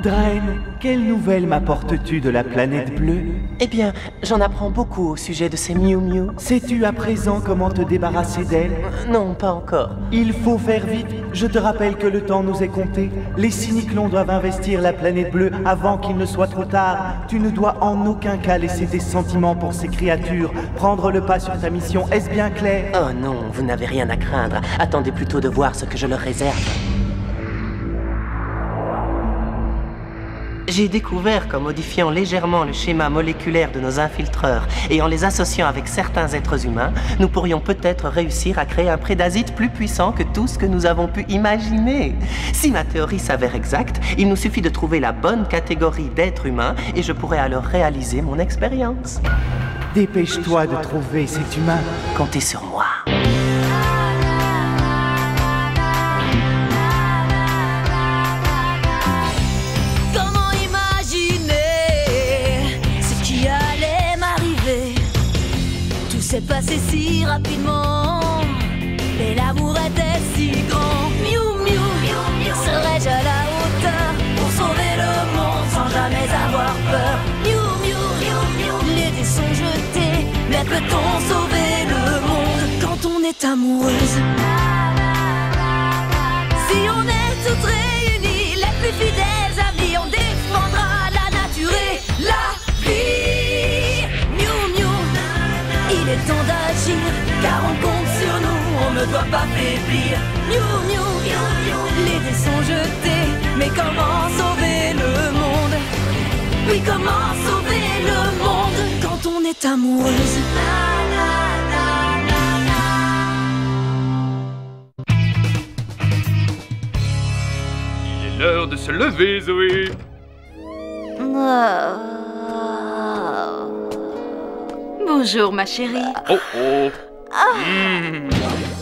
Draen, quelle nouvelle m'apportes-tu de la planète bleue? Eh bien, j'en apprends beaucoup au sujet de ces Miu Miu. Sais-tu à présent comment te débarrasser d'elle? Non, pas encore. Il faut faire vite. Je te rappelle que le temps nous est compté. Les cyniclons doivent investir la planète bleue avant qu'il ne soit trop tard. Tu ne dois en aucun cas laisser tes sentiments pour ces créatures prendre le pas sur ta mission. Est-ce bien clair? Oh non, vous n'avez rien à craindre. Attendez plutôt de voir ce que je leur réserve. J'ai découvert qu'en modifiant légèrement le schéma moléculaire de nos infiltreurs et en les associant avec certains êtres humains, nous pourrions peut-être réussir à créer un prédasite plus puissant que tout ce que nous avons pu imaginer. Si ma théorie s'avère exacte, il nous suffit de trouver la bonne catégorie d'êtres humains et je pourrai alors réaliser mon expérience. Dépêche-toi de trouver cet humain. Comptez sur moi. C'est passé si rapidement, mais l'amour était si grand. Miu Miu, serais-je à la hauteur pour sauver le monde sans jamais avoir peur? Miu Miu, les dés sont jetés, mais peut-on sauver le monde quand on est amoureuse? Si on est toutes réunies, les plus fidèles amis, on défendra la nature et la vie. Miu Miu, il est temps d'agir, car on compte sur nous, on ne doit pas faiblir. Miu Miu, les dés sont jetés, mais comment sauver le monde? Oui, comment sauver le monde quand on est amoureuse? Il est l'heure de se lever, Zoé. Bonjour, ma chérie. Oh oh.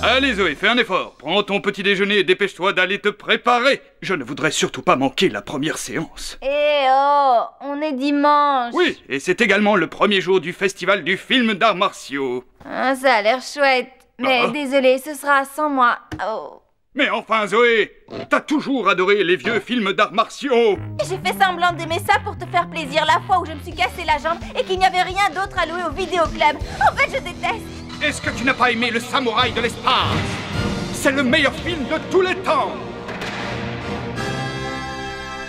Allez, Zoé, fais un effort. Prends ton petit déjeuner et dépêche-toi d'aller te préparer. Je ne voudrais surtout pas manquer la première séance. Eh oh, on est dimanche. Oui, et c'est également le premier jour du festival du film d'arts martiaux. Ah, ça a l'air chouette. Mais désolé, ce sera sans moi. Oh. Mais enfin, Zoé, t'as toujours adoré les vieux films d'arts martiaux. J'ai fait semblant d'aimer ça pour te faire plaisir la fois où je me suis cassé la jambe et qu'il n'y avait rien d'autre à louer au vidéoclub. En fait, je déteste. Est-ce que tu n'as pas aimé Le Samouraï de l'espace? C'est le meilleur film de tous les temps.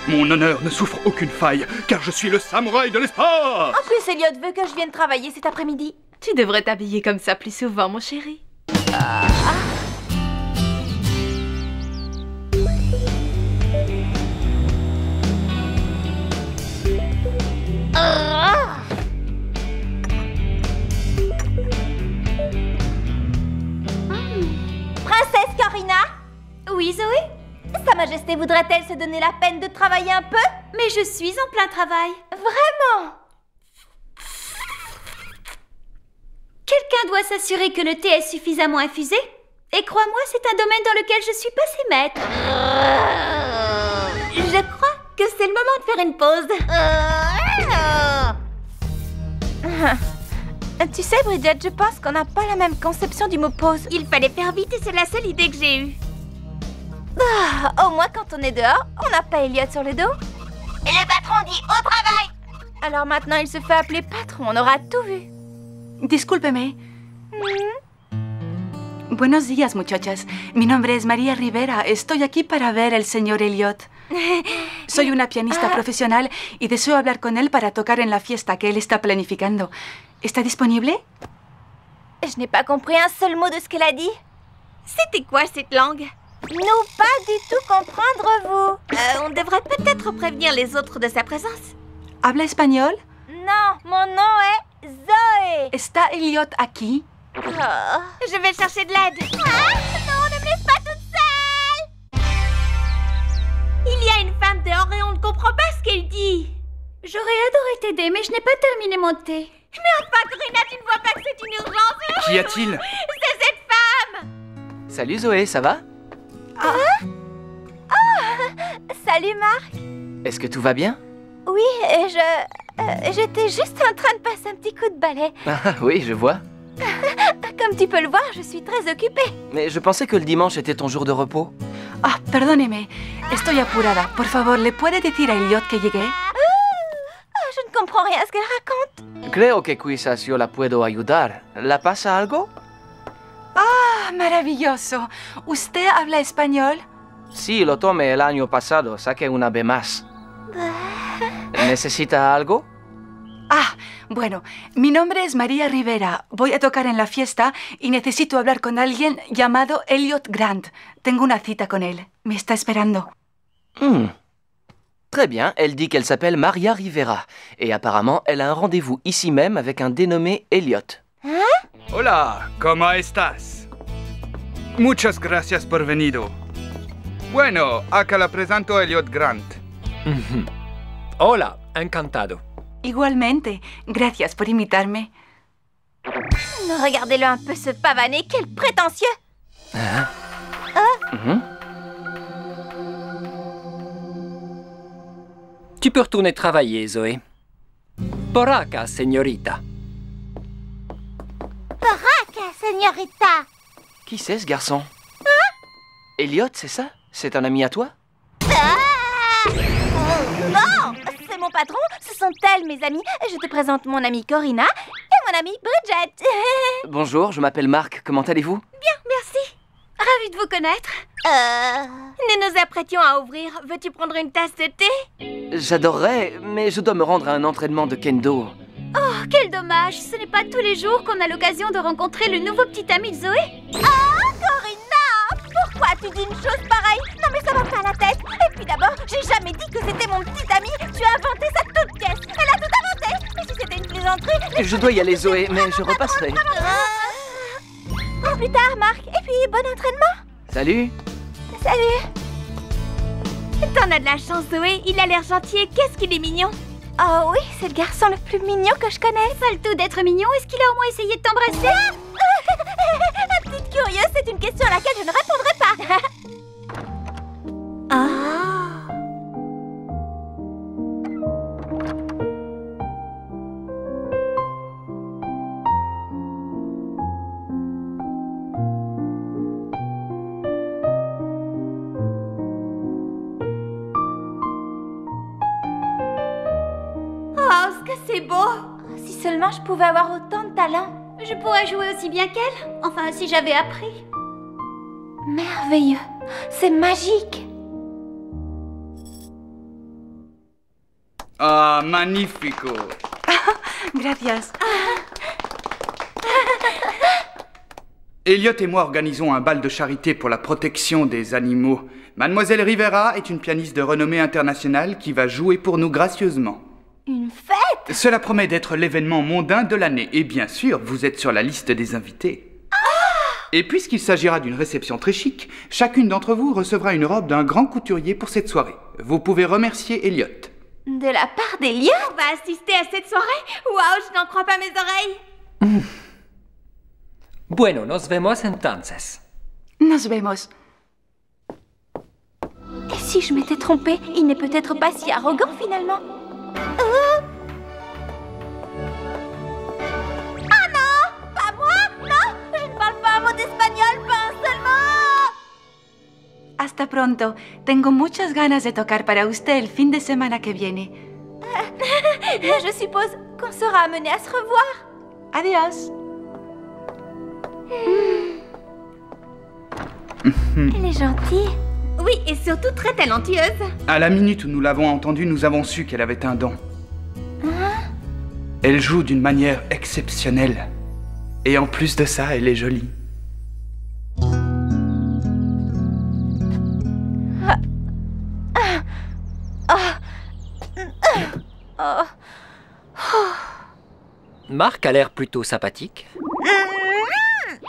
Mon honneur ne souffre aucune faille, car je suis le samouraï de l'espace. En plus, Elliot veut que je vienne travailler cet après-midi. Tu devrais t'habiller comme ça plus souvent, mon chéri. Princesse Karina? Oui, Zoé? Sa Majesté voudrait-elle se donner la peine de travailler un peu? Mais je suis en plein travail. Vraiment? Quelqu'un doit s'assurer que le thé est suffisamment infusé. Et crois-moi, c'est un domaine dans lequel je suis passée maître. Je crois que c'est le moment de faire une pause. Tu sais, Bridget, je pense qu'on n'a pas la même conception du mot pause. Il fallait faire vite et c'est la seule idée que j'ai eue. Au moins, quand on est dehors, on n'a pas Elliot sur le dos. Et le patron dit au travail. Alors maintenant, il se fait appeler patron, on aura tout vu. Discúlpeme. Buenos días, muchachas. Mi nombre es María Rivera. Estoy aquí para ver al señor Elliot. Soy una pianista profesional y deseo hablar con él para tocar en la fiesta que él está planificando. ¿Está disponible? Je n'ai pas compris un seul mot de ce qu'elle a dit. C'était quoi cette langue? Nous pas du tout comprendre, vous. On devrait peut-être prévenir les autres de sa présence. ¿Habla español? Non, mon nom est Zoé. ¿Está Elliot aquí? Je vais chercher de l'aide. Non, ne me laisse pas toute seule. Il y a une femme dehors et on ne comprend pas ce qu'elle dit. J'aurais adoré t'aider, mais je n'ai pas terminé mon thé. Mais enfin, Corinna, tu ne vois pas que c'est une urgence? Qu'y a-t-il? C'est cette femme. Salut Zoé, ça va? Salut, Marc. Est-ce que tout va bien? Oui, j'étais juste en train de passer un petit coup de balai. Ah oui, je vois. Comme tu peux le voir, je suis très occupée. Mais je pensais que le dimanche était ton jour de repos. Ah, perdóneme. Estoy apurada. Por favor, ¿le puede decir a Elliot que llegué? Je ne comprends rien à ce qu'elle raconte. Creo que quizás yo la puedo ayudar. ¿La pasa algo? Ah, maravilloso. ¿Usted habla español? Sí, lo tomé el año pasado. Saqué una B+. ¿Necesita algo? Ah, bueno, mi nombre es María Rivera. Voy a tocar en la fiesta y necesito hablar con alguien llamado Elliot Grant. Tengo una cita con él. Me está esperando. Très bien, elle dit qu'elle s'appelle Maria Rivera. Et apparemment, elle a un rendez-vous ici même avec un dénommé Elliot. Hola, ¿cómo estás? Muchas gracias por venido. Bueno, acá la presento Elliot Grant. Hola, encantado. Igualmente. Gracias por invitarme. Regardez-le un peu se pavaner, quel prétentieux. Tu peux retourner travailler, Zoé. Por acá, señorita. Baraka, señorita. Qui c'est ce garçon? Elliot, c'est ça? C'est un ami à toi? Non, c'est mon patron, ce sont elles mes amies. Je te présente mon amie Corinna et mon amie Bridget. Bonjour, je m'appelle Marc. Comment allez-vous? Bien, merci. Ravie de vous connaître. Nous nous apprêtions à ouvrir. Veux-tu prendre une tasse de thé? J'adorerais, mais je dois me rendre à un entraînement de kendo. Oh, quel dommage. Ce n'est pas tous les jours qu'on a l'occasion de rencontrer le nouveau petit ami de Zoé. Ah, Corinna! Pourquoi tu dis une chose pareille? Non mais ça va pas à la tête. Et puis d'abord, j'ai jamais dit que c'était mon petit ami. Tu as inventé ça toute pièce. Elle a tout inventé. Mais si c'était une plaisanterie... Je dois y aller, Zoé, mais je repasserai. À plus tard, Marc. Et puis, bon entraînement. Salut. Salut. T'en as de la chance, Zoé. Il a l'air gentil et qu'est-ce qu'il est mignon. Oh oui, c'est le garçon le plus mignon que je connaisse. Pas le tout d'être mignon. Est-ce qu'il a au moins essayé de t'embrasser? La petite curieuse, c'est une question à laquelle je ne répondrai pas. Oh, ce que c'est beau! Si seulement je pouvais avoir autant de talent. Je pourrais jouer aussi bien qu'elle. Enfin, si j'avais appris. Merveilleux. C'est magique. Ah, magnifico. Gracias. Elliot et moi organisons un bal de charité pour la protection des animaux. Mademoiselle Rivera est une pianiste de renommée internationale qui va jouer pour nous gracieusement. Une fête? Cela promet d'être l'événement mondain de l'année. Et bien sûr, vous êtes sur la liste des invités. Et puisqu'il s'agira d'une réception très chic, chacune d'entre vous recevra une robe d'un grand couturier pour cette soirée. Vous pouvez remercier Elliot. De la part d'Elliot? On va assister à cette soirée? Waouh, je n'en crois pas mes oreilles. Bueno, nos vemos entonces. Nos vemos. Et si je m'étais trompée, il n'est peut-être pas si arrogant finalement. Ah non! Pas moi! Non! Je ne parle pas un mot d'espagnol, pas un seul mot! Hasta pronto. Tengo muchas ganas de tocar para usted el fin de semana que viene. Je suppose qu'on sera amené à se revoir. Adiós. Elle est gentille. Oui, et surtout très talentueuse. À la minute où nous l'avons entendue, nous avons su qu'elle avait un don. Elle joue d'une manière exceptionnelle. Et en plus de ça, elle est jolie. Marc a l'air plutôt sympathique.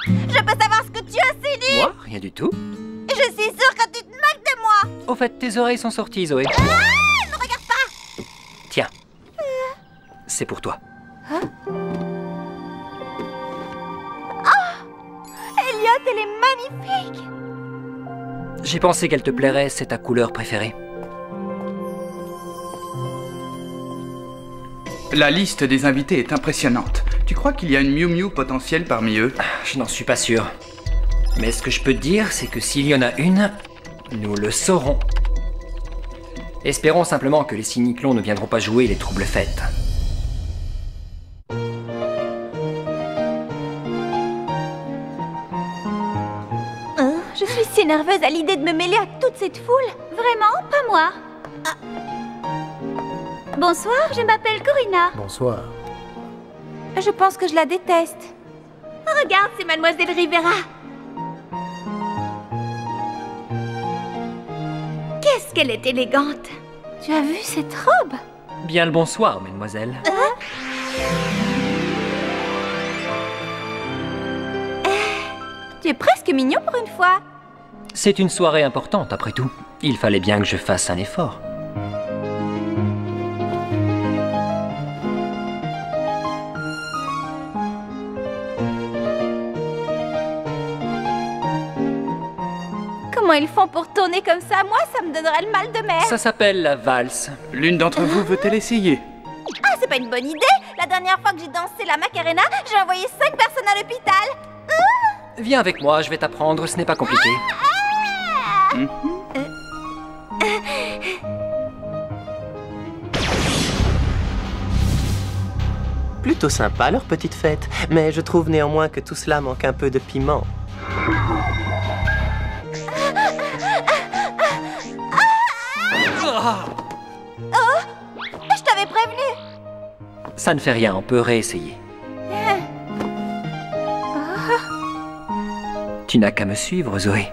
Je peux savoir ce que tu as aussi dit? Moi, rien du tout. Je suis sûre que tu te moques de moi. Au fait, tes oreilles sont sorties, Zoé. Ne regarde pas. Tiens. C'est pour toi. Elliot, elle est magnifique. J'ai pensé qu'elle te plairait, c'est ta couleur préférée. La liste des invités est impressionnante. Tu crois qu'il y a une Miu Miu potentielle parmi eux? Je n'en suis pas sûr. Mais ce que je peux te dire, c'est que s'il y en a une, Nous le saurons. Espérons simplement que les cyniclons ne viendront pas jouer les troubles fêtes. Je suis si nerveuse à l'idée de me mêler à toute cette foule. Vraiment, pas moi. Bonsoir, je m'appelle Corina. Bonsoir. Je pense que je la déteste. Regarde, c'est Mademoiselle Rivera. Qu'est-ce qu'elle est élégante. Tu as vu cette robe? Bien le bonsoir, mademoiselle. Tu es presque mignon pour une fois. C'est une soirée importante, après tout. Il fallait bien que je fasse un effort. Comment ils font pour tourner comme ça? Moi, ça me donnerait le mal de mer. Ça s'appelle la valse. L'une d'entre vous veut-elle essayer? Ah, c'est pas une bonne idée. La dernière fois que j'ai dansé la Macarena, j'ai envoyé 5 personnes à l'hôpital. Viens avec moi, je vais t'apprendre, ce n'est pas compliqué. Plutôt sympa leur petite fête, mais je trouve néanmoins que tout cela manque un peu de piment. Je t'avais prévenu. Ça ne fait rien, on peut réessayer. Tu n'as qu'à me suivre, Zoé.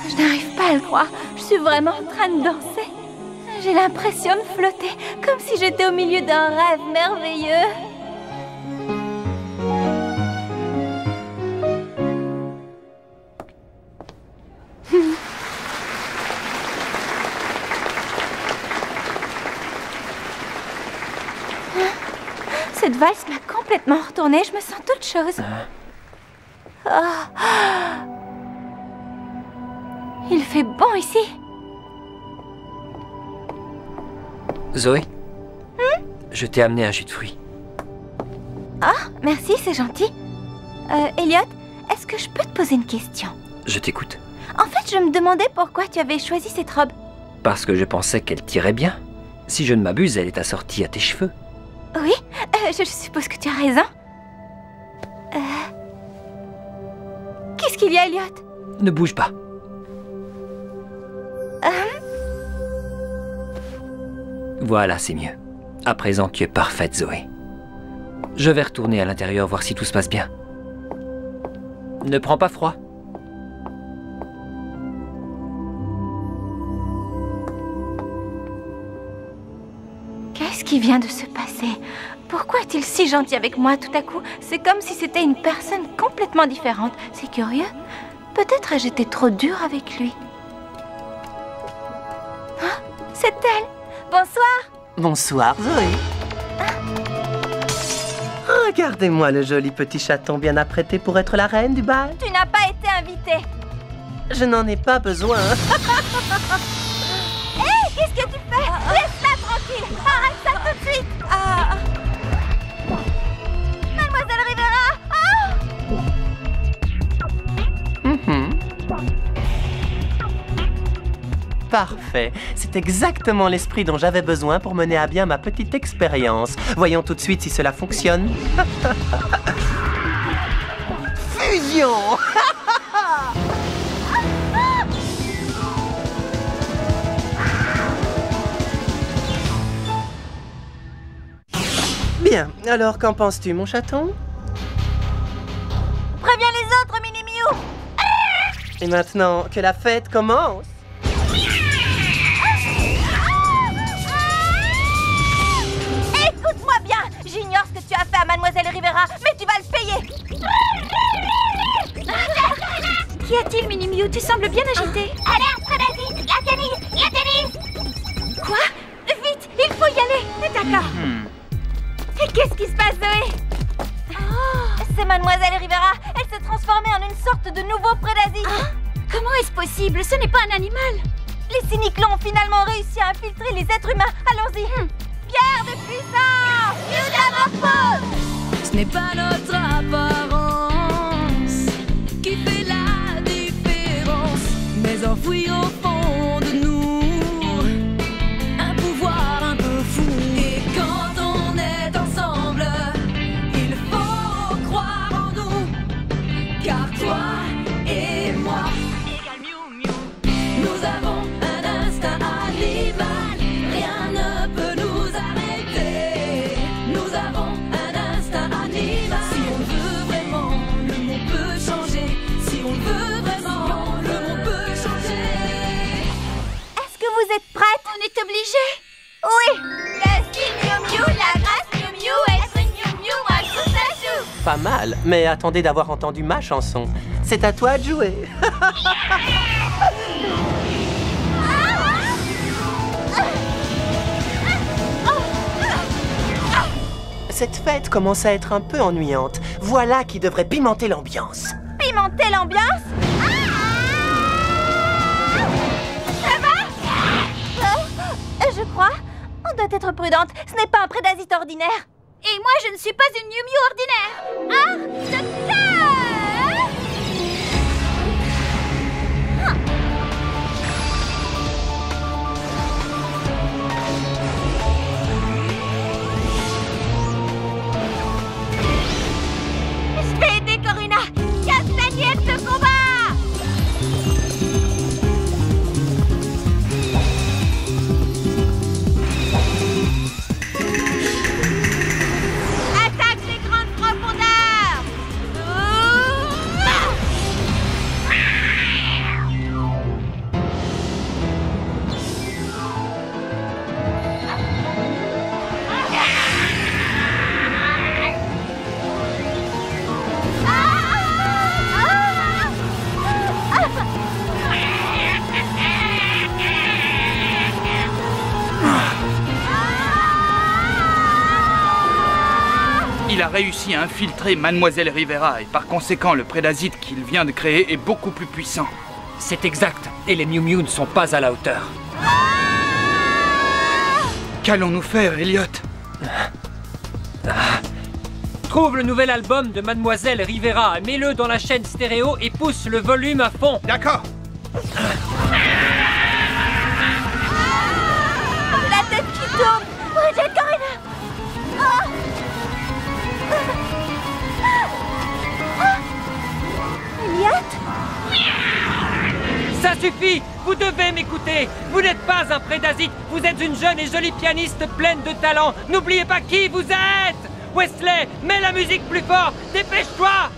Je n'arrive pas à le croire. Je suis vraiment en train de danser. J'ai l'impression de flotter, comme si j'étais au milieu d'un rêve merveilleux. Cette valse m'a complètement retournée, je me sens toute chose. Il fait bon ici. Zoé, je t'ai amené un jus de fruits. Ah, merci, c'est gentil. Elliot, est-ce que je peux te poser une question? Je t'écoute. En fait, je me demandais pourquoi tu avais choisi cette robe. Parce que je pensais qu'elle t'irait bien. Si je ne m'abuse, elle est assortie à tes cheveux. Oui, je suppose que tu as raison. Qu'est-ce qu'il y a, Elliot? Ne bouge pas. Voilà, c'est mieux. À présent, tu es parfaite, Zoé. Je vais retourner à l'intérieur voir si tout se passe bien. Ne prends pas froid. Qu'est-ce qui vient de se passer? Pourquoi est-il si gentil avec moi tout à coup? C'est comme si c'était une personne complètement différente. C'est curieux. Peut-être ai-je été trop dure avec lui. Ah, c'est elle. Bonsoir. Bonsoir, Zoé. Regardez-moi le joli petit chaton bien apprêté pour être la reine du bal. Tu n'as pas été invitée. Je n'en ai pas besoin. Hé, qu'est-ce que tu fais? Laisse-la tranquille. Arrête ça tout de suite. Mademoiselle Rivera. Parfait. C'est exactement l'esprit dont j'avais besoin pour mener à bien ma petite expérience. Voyons tout de suite si cela fonctionne. Fusion. Bien, alors qu'en penses-tu, mon chaton? Préviens les autres, Mini Miou. Et maintenant, que la fête commence. Écoute-moi bien. J'ignore ce que tu as fait à Mademoiselle Rivera, mais tu vas le payer. Qu'y a-t-il, Mini Miou? Tu sembles bien agité. Alerte, Prédazite. La pianiste. Quoi? Vite, il faut y aller. D'accord. Qu'est-ce qui se passe, Zoé? C'est Mademoiselle Rivera. Elle s'est transformée en une sorte de nouveau Prédazite. Comment est-ce possible? Ce n'est pas un animal. Les cyniclons ont finalement réussi à infiltrer les êtres humains. Allons-y. Pierre de puissance. Métamorphose. Ce n'est pas notre apparence qui fait la différence, mais enfoui au fond de nous un pouvoir un peu fou. Et quand on est ensemble, il faut croire en nous, car toi et moi égale Miou Miou. Nous avons un instinct animal, rien ne peut nous arrêter. Nous avons un instinct animal. Si on veut vraiment, le monde peut changer. Si on veut vraiment, le monde peut changer. Est-ce que vous êtes prêtes? On est obligés. Oui. Le style Miou Miou, la grâce Miou Miou, être Miou Miou, moi tout ça joue. Pas mal, mais attendez d'avoir entendu ma chanson. C'est à toi de jouer. Cette fête commence à être un peu ennuyante. Voilà qui devrait pimenter l'ambiance. Pimenter l'ambiance? Ça va? Je crois. On doit être prudente. Ce n'est pas un prédasite ordinaire. Et moi, je ne suis pas une Miou Miou ordinaire. Ah, docteur! Je vais aider Corina. Castagnette de combat. Attaque des grandes profondeurs. Il a réussi à infiltrer Mademoiselle Rivera et par conséquent le prédasite qu'il vient de créer est beaucoup plus puissant. C'est exact, et les Miou Miou ne sont pas à la hauteur. Qu'allons-nous faire, Elliot? Trouve le nouvel album de Mademoiselle Rivera, mets-le dans la chaîne stéréo et pousse le volume à fond. D'accord. La tête qui tourne. Bridget, Corina. Elliot? Ça suffit! Vous devez m'écouter! Vous n'êtes pas un prédasite, vous êtes une jeune et jolie pianiste pleine de talent! N'oubliez pas qui vous êtes! Wesley, mets la musique plus fort! Dépêche-toi!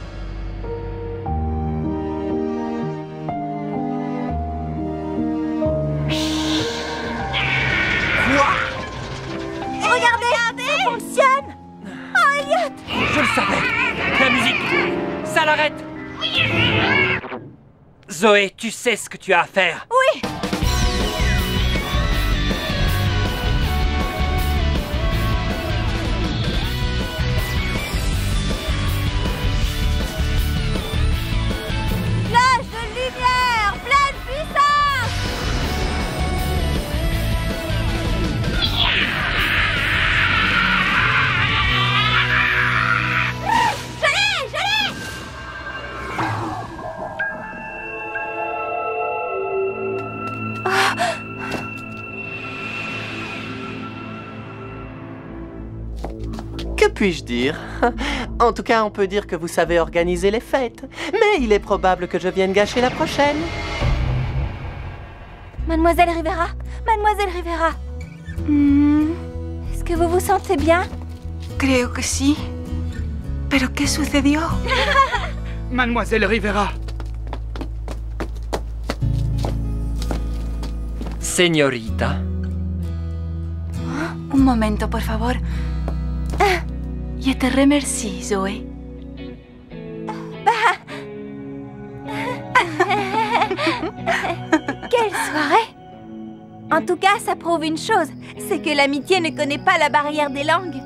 Regardez, ça fonctionne. Oh, Elliot! Je le savais! La musique! Ça l'arrête! Zoé, tu sais ce que tu as à faire! Oui! Flash de lumière, pleine puissance! Je l'ai! Que puis-je dire? En tout cas, on peut dire que vous savez organiser les fêtes. Mais il est probable que je vienne gâcher la prochaine. Mademoiselle Rivera, Mademoiselle Rivera. Est-ce que vous vous sentez bien? Creo que sí. ¿Pero qué sucedió? Mademoiselle Rivera. Señorita. Un momento, por favor. Je te remercie, Zoé. Quelle soirée! En tout cas, ça prouve une chose, c'est que l'amitié ne connaît pas la barrière des langues.